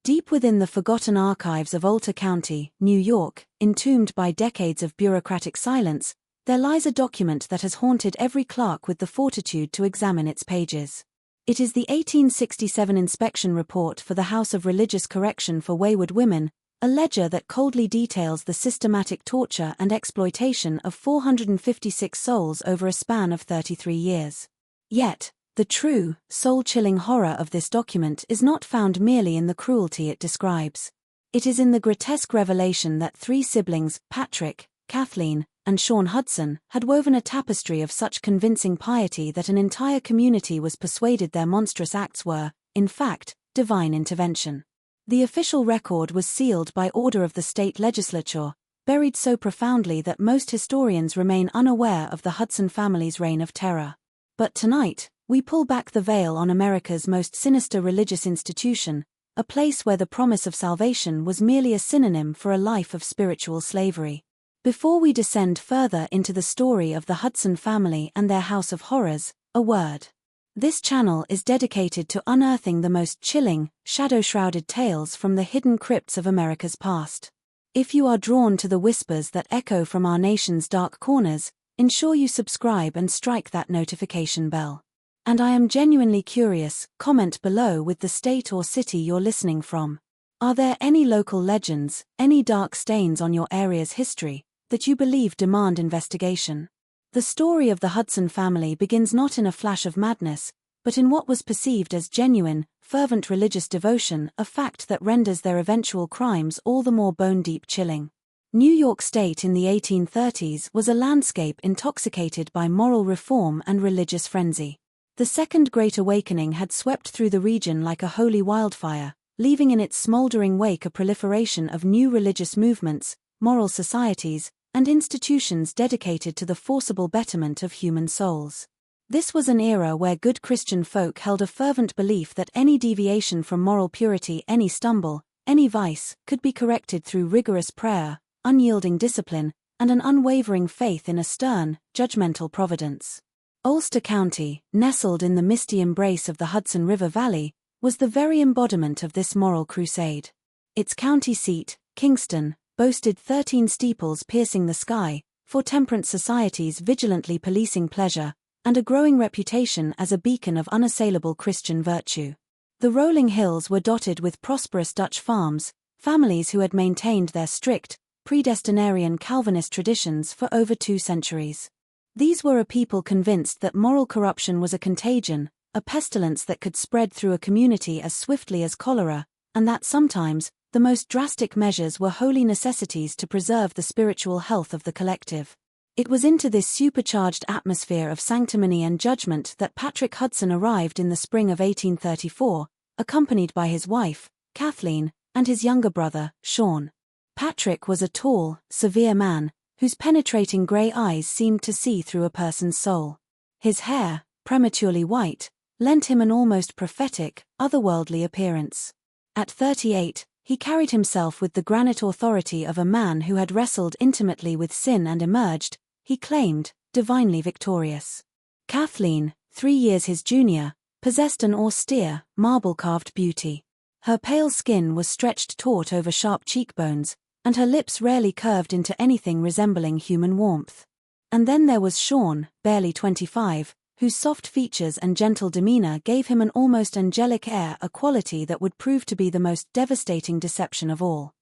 Deep within the forgotten archives of Alta County, New York, entombed by decades of bureaucratic silence, there lies a document that has haunted every clerk with the fortitude to examine its pages. It is the 1867 inspection report for the House of Religious Correction for Wayward Women, a ledger that coldly details the systematic torture and exploitation of 456 souls over a span of 33 years. Yet, the true, soul-chilling horror of this document is not found merely in the cruelty it describes. It is in the grotesque revelation that 3 siblings, Patrick, Kathleen, and Sean Hudson, had woven a tapestry of such convincing piety that an entire community was persuaded their monstrous acts were, in fact, divine intervention. The official record was sealed by order of the state legislature, buried so profoundly that most historians remain unaware of the Hudson family's reign of terror. But tonight, we pull back the veil on America's most sinister religious institution, a place where the promise of salvation was merely a synonym for a life of spiritual slavery. Before we descend further into the story of the Hudson family and their house of horrors, a word. This channel is dedicated to unearthing the most chilling, shadow-shrouded tales from the hidden crypts of America's past. If you are drawn to the whispers that echo from our nation's dark corners, ensure you subscribe and strike that notification bell. And I am genuinely curious, comment below with the state or city you're listening from. Are there any local legends, any dark stains on your area's history, that you believe demand investigation? The story of the Hudson family begins not in a flash of madness, but in what was perceived as genuine, fervent religious devotion, a fact that renders their eventual crimes all the more bone-deep chilling. New York State in the 1830s was a landscape intoxicated by moral reform and religious frenzy. The Second Great Awakening had swept through the region like a holy wildfire, leaving in its smoldering wake a proliferation of new religious movements, moral societies, and institutions dedicated to the forcible betterment of human souls. This was an era where good Christian folk held a fervent belief that any deviation from moral purity, any stumble, any vice, could be corrected through rigorous prayer, unyielding discipline, and an unwavering faith in a stern, judgmental providence. Ulster County, nestled in the misty embrace of the Hudson River Valley, was the very embodiment of this moral crusade. Its county seat, Kingston, boasted 13 steeples piercing the sky, 4 temperance societies vigilantly policing pleasure, and a growing reputation as a beacon of unassailable Christian virtue. The rolling hills were dotted with prosperous Dutch farms, families who had maintained their strict, predestinarian Calvinist traditions for over 2 centuries. These were a people convinced that moral corruption was a contagion, a pestilence that could spread through a community as swiftly as cholera, and that sometimes, the most drastic measures were holy necessities to preserve the spiritual health of the collective. It was into this supercharged atmosphere of sanctimony and judgment that Patrick Hudson arrived in the spring of 1834, accompanied by his wife, Kathleen, and his younger brother, Sean. Patrick was a tall, severe man, whose penetrating grey eyes seemed to see through a person's soul. His hair, prematurely white, lent him an almost prophetic, otherworldly appearance. At 38, he carried himself with the granite authority of a man who had wrestled intimately with sin and emerged, he claimed, divinely victorious. Kathleen, 3 years his junior, possessed an austere, marble-carved beauty. Her pale skin was stretched taut over sharp cheekbones, and her lips rarely curved into anything resembling human warmth. And then there was Sean, barely 25, whose soft features and gentle demeanor gave him an almost angelic air, a quality that would prove to be the most devastating deception of all.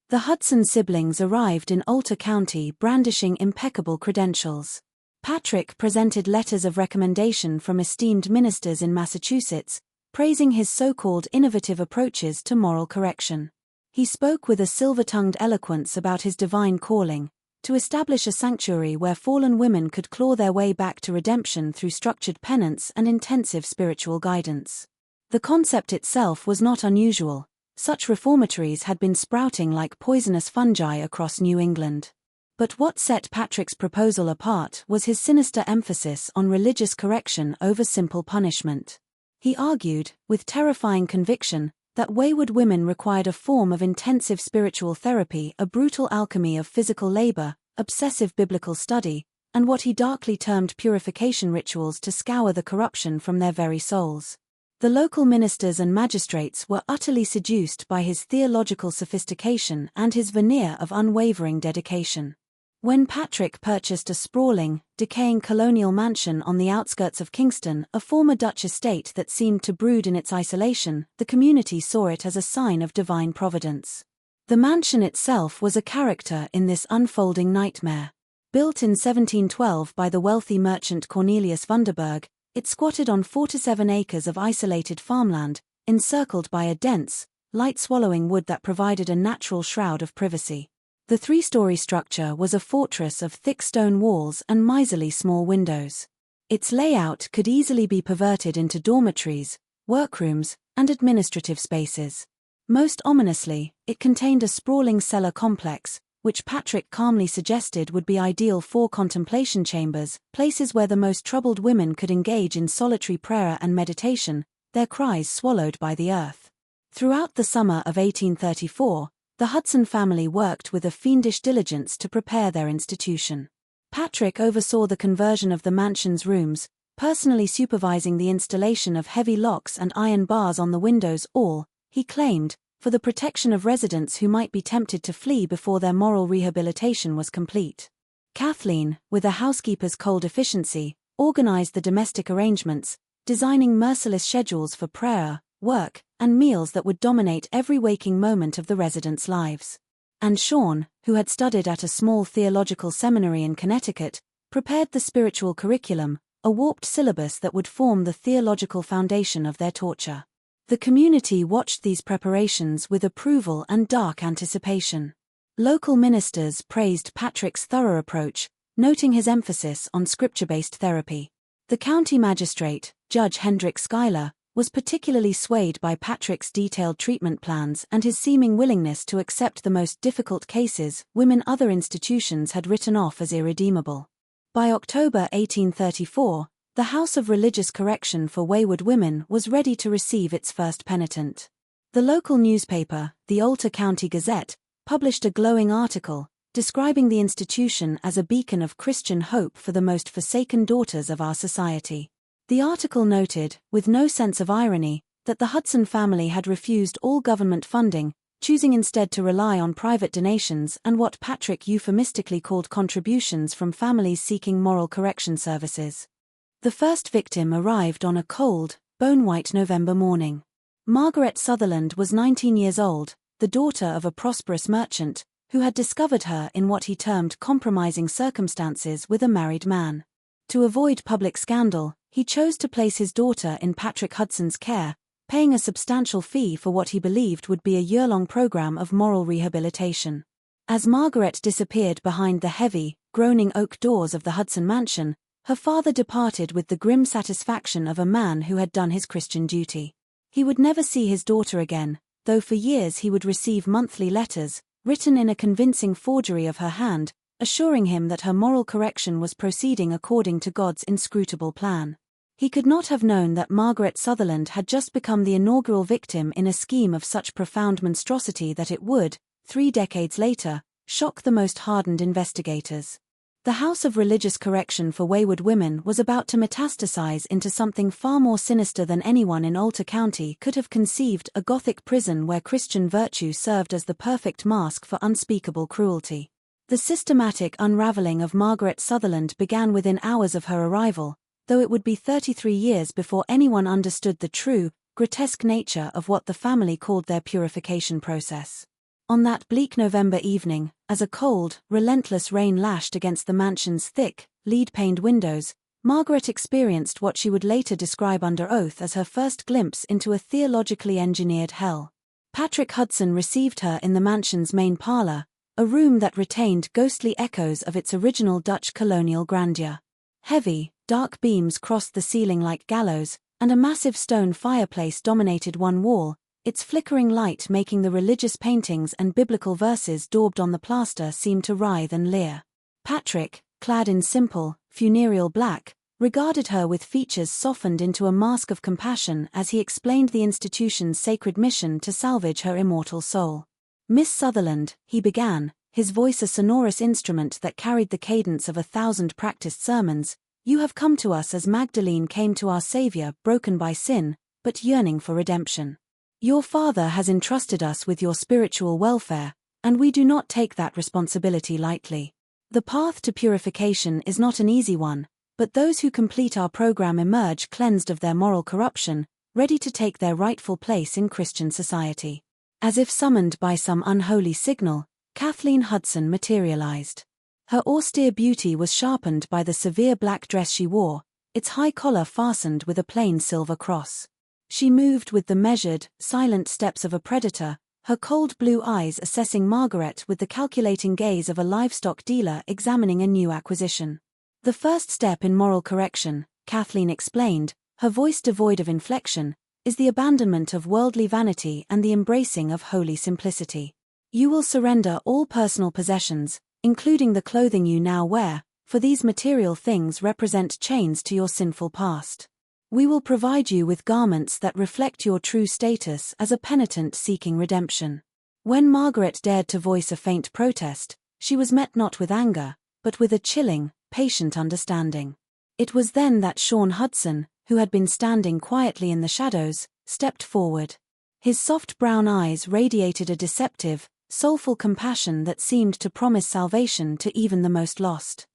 The Hudson siblings arrived in Alta County brandishing impeccable credentials. Patrick presented letters of recommendation from esteemed ministers in Massachusetts, praising his so-called innovative approaches to moral correction. He spoke with a silver-tongued eloquence about his divine calling, to establish a sanctuary where fallen women could claw their way back to redemption through structured penance and intensive spiritual guidance. The concept itself was not unusual. Such reformatories had been sprouting like poisonous fungi across New England. But what set Patrick's proposal apart was his sinister emphasis on religious correction over simple punishment. He argued, with terrifying conviction, that wayward women required a form of intensive spiritual therapy, a brutal alchemy of physical labor, obsessive biblical study, and what he darkly termed purification rituals to scour the corruption from their very souls. The local ministers and magistrates were utterly seduced by his theological sophistication and his veneer of unwavering dedication. When Patrick purchased a sprawling, decaying colonial mansion on the outskirts of Kingston, a former Dutch estate that seemed to brood in its isolation, the community saw it as a sign of divine providence. The mansion itself was a character in this unfolding nightmare. Built in 1712 by the wealthy merchant Cornelius Vanderburg, it squatted on 47 acres of isolated farmland, encircled by a dense, light-swallowing wood that provided a natural shroud of privacy. The three-story structure was a fortress of thick stone walls and miserly small windows. Its layout could easily be perverted into dormitories, workrooms, and administrative spaces. Most ominously, it contained a sprawling cellar complex, which Patrick calmly suggested would be ideal for contemplation chambers, places where the most troubled women could engage in solitary prayer and meditation, their cries swallowed by the earth. Throughout the summer of 1834, the Hudson family worked with a fiendish diligence to prepare their institution. Patrick oversaw the conversion of the mansion's rooms, personally supervising the installation of heavy locks and iron bars on the windows, all, he claimed, for the protection of residents who might be tempted to flee before their moral rehabilitation was complete. Kathleen, with a housekeeper's cold efficiency, organized the domestic arrangements, designing merciless schedules for prayer, work, and meals that would dominate every waking moment of the residents' lives. And Sean, who had studied at a small theological seminary in Connecticut, prepared the spiritual curriculum, a warped syllabus that would form the theological foundation of their torture. The community watched these preparations with approval and dark anticipation. Local ministers praised Patrick's thorough approach, noting his emphasis on scripture-based therapy. The county magistrate, Judge Hendrik Schuyler, was particularly swayed by Patrick's detailed treatment plans and his seeming willingness to accept the most difficult cases women other institutions had written off as irredeemable. By October 1834, the House of Religious Correction for Wayward Women was ready to receive its first penitent. The local newspaper, the Alta County Gazette, published a glowing article, describing the institution as a beacon of Christian hope for the most forsaken daughters of our society. The article noted, with no sense of irony, that the Hudson family had refused all government funding, choosing instead to rely on private donations and what Patrick euphemistically called contributions from families seeking moral correction services. The first victim arrived on a cold, bone-white November morning. Margaret Sutherland was 19 years old, the daughter of a prosperous merchant, who had discovered her in what he termed compromising circumstances with a married man. To avoid public scandal, he chose to place his daughter in Patrick Hudson's care, paying a substantial fee for what he believed would be a year-long program of moral rehabilitation. As Margaret disappeared behind the heavy, groaning oak doors of the Hudson mansion, her father departed with the grim satisfaction of a man who had done his Christian duty. He would never see his daughter again, though for years he would receive monthly letters, written in a convincing forgery of her hand, assuring him that her moral correction was proceeding according to God's inscrutable plan. He could not have known that Margaret Sutherland had just become the inaugural victim in a scheme of such profound monstrosity that it would, 3 decades later, shock the most hardened investigators. The House of Religious Correction for Wayward Women was about to metastasize into something far more sinister than anyone in Alta County could have conceived, a Gothic prison where Christian virtue served as the perfect mask for unspeakable cruelty. The systematic unraveling of Margaret Sutherland began within hours of her arrival, though it would be 33 years before anyone understood the true, grotesque nature of what the family called their purification process. On that bleak November evening, as a cold, relentless rain lashed against the mansion's thick, lead-paned windows, Margaret experienced what she would later describe under oath as her first glimpse into a theologically engineered hell. Patrick Hudson received her in the mansion's main parlor, a room that retained ghostly echoes of its original Dutch colonial grandeur. Heavy, dark beams crossed the ceiling like gallows, and a massive stone fireplace dominated one wall, its flickering light making the religious paintings and biblical verses daubed on the plaster seem to writhe and leer. Patrick, clad in simple, funereal black, regarded her with features softened into a mask of compassion as he explained the institution's sacred mission to salvage her immortal soul. "Miss Sutherland," he began, his voice a sonorous instrument that carried the cadence of 1,000 practiced sermons, "you have come to us as Magdalene came to our Savior, broken by sin, but yearning for redemption. Your Father has entrusted us with your spiritual welfare, and we do not take that responsibility lightly. The path to purification is not an easy one, but those who complete our program emerge cleansed of their moral corruption, ready to take their rightful place in Christian society. As if summoned by some unholy signal, Kathleen Hudson materialized. Her austere beauty was sharpened by the severe black dress she wore, its high collar fastened with a plain silver cross. She moved with the measured, silent steps of a predator, her cold blue eyes assessing Margaret with the calculating gaze of a livestock dealer examining a new acquisition. The first step in moral correction, Kathleen explained, her voice devoid of inflection, is the abandonment of worldly vanity and the embracing of holy simplicity. You will surrender all personal possessions, including the clothing you now wear, for these material things represent chains to your sinful past. We will provide you with garments that reflect your true status as a penitent seeking redemption. When Margaret dared to voice a faint protest, she was met not with anger, but with a chilling, patient understanding. It was then that Sean Hudson, who had been standing quietly in the shadows, stepped forward. His soft brown eyes radiated a deceptive, soulful compassion that seemed to promise salvation to even the most lost.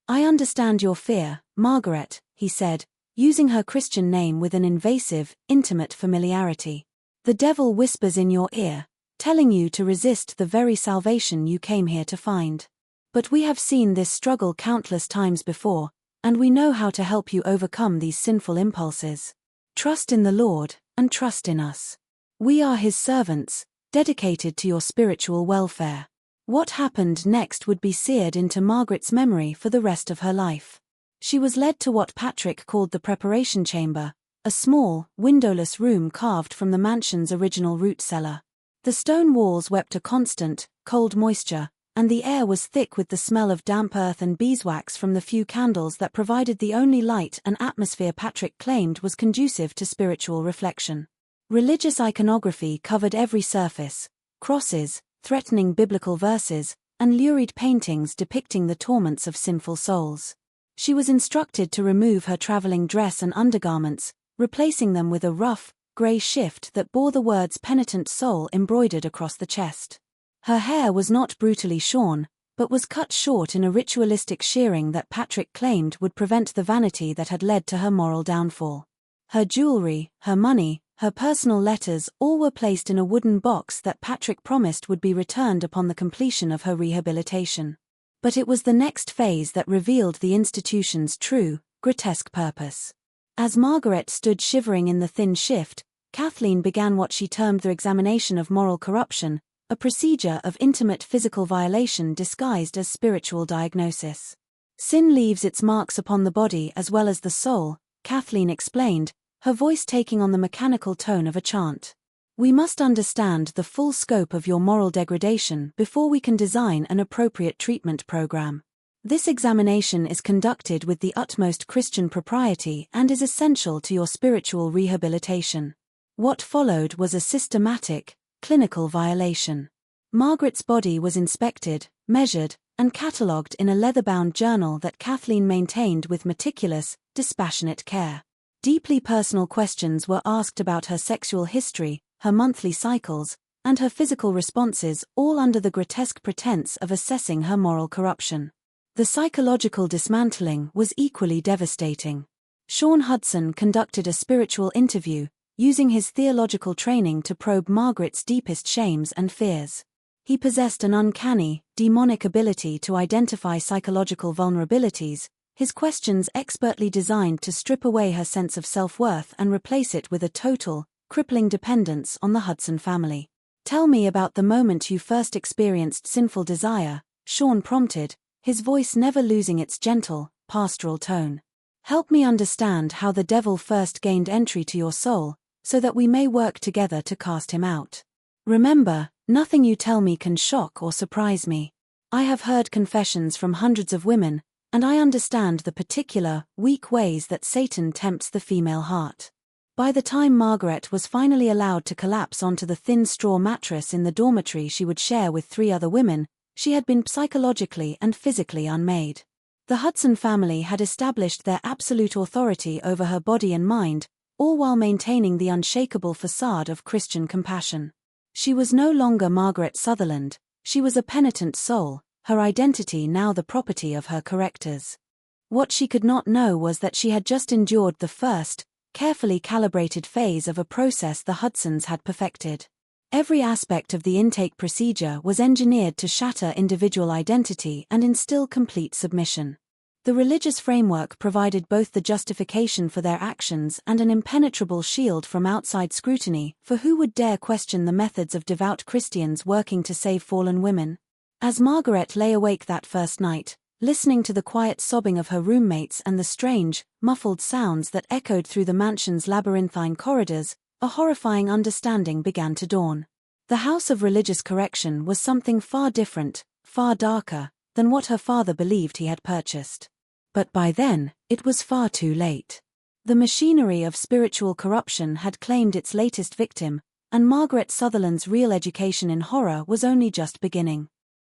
"I understand your fear, Margaret," he said, using her Christian name with an invasive, intimate familiarity. "The devil whispers in your ear, telling you to resist the very salvation you came here to find. But we have seen this struggle countless times before, and we know how to help you overcome these sinful impulses. Trust in the Lord, and trust in us. We are His servants, dedicated to your spiritual welfare." What happened next would be seared into Margaret's memory for the rest of her life. She was led to what Patrick called the preparation chamber, a small, windowless room carved from the mansion's original root cellar. The stone walls wept a constant, cold moisture, and the air was thick with the smell of damp earth and beeswax from the few candles that provided the only light and atmosphere Patrick claimed was conducive to spiritual reflection. Religious iconography covered every surface: crosses, threatening biblical verses, and lurid paintings depicting the torments of sinful souls. She was instructed to remove her traveling dress and undergarments, replacing them with a rough, grey shift that bore the words "penitent soul" embroidered across the chest. Her hair was not brutally shorn, but was cut short in a ritualistic shearing that Patrick claimed would prevent the vanity that had led to her moral downfall. Her jewelry, her money, her personal letters all were placed in a wooden box that Patrick promised would be returned upon the completion of her rehabilitation. But it was the next phase that revealed the institution's true, grotesque purpose. As Margaret stood shivering in the thin shift, Kathleen began what she termed the examination of moral corruption, a procedure of intimate physical violation disguised as spiritual diagnosis. "Sin leaves its marks upon the body as well as the soul," Kathleen explained, her voice taking on the mechanical tone of a chant. "We must understand the full scope of your moral degradation before we can design an appropriate treatment program. This examination is conducted with the utmost Christian propriety and is essential to your spiritual rehabilitation." What followed was a systematic, clinical violation. Margaret's body was inspected, measured, and catalogued in a leather-bound journal that Kathleen maintained with meticulous, dispassionate care. Deeply personal questions were asked about her sexual history, her monthly cycles, and her physical responses, all under the grotesque pretense of assessing her moral corruption. The psychological dismantling was equally devastating. Sean Hudson conducted a spiritual interview, using his theological training to probe Margaret's deepest shames and fears. He possessed an uncanny, demonic ability to identify psychological vulnerabilities, his questions expertly designed to strip away her sense of self-worth and replace it with a total, crippling dependence on the Hudson family. "Tell me about the moment you first experienced sinful desire," Sean prompted, his voice never losing its gentle, pastoral tone. "Help me understand how the devil first gained entry to your soul, so that we may work together to cast him out. Remember, nothing you tell me can shock or surprise me. I have heard confessions from hundreds of women, and I understand the particular, weak ways that Satan tempts the female heart." By the time Margaret was finally allowed to collapse onto the thin straw mattress in the dormitory she would share with 3 other women, she had been psychologically and physically unmade. The Hudson family had established their absolute authority over her body and mind, all while maintaining the unshakable facade of Christian compassion. She was no longer Margaret Sutherland, she was a penitent soul, her identity now the property of her correctors. What she could not know was that she had just endured the first, carefully calibrated phase of a process the Hudsons had perfected. Every aspect of the intake procedure was engineered to shatter individual identity and instill complete submission. The religious framework provided both the justification for their actions and an impenetrable shield from outside scrutiny, for who would dare question the methods of devout Christians working to save fallen women? As Margaret lay awake that first night, listening to the quiet sobbing of her roommates and the strange, muffled sounds that echoed through the mansion's labyrinthine corridors, a horrifying understanding began to dawn. The house of religious correction was something far different, far darker, than what her father believed he had purchased. But by then, it was far too late. The machinery of spiritual corruption had claimed its latest victim, and Margaret Sutherland's real education in horror was only just beginning.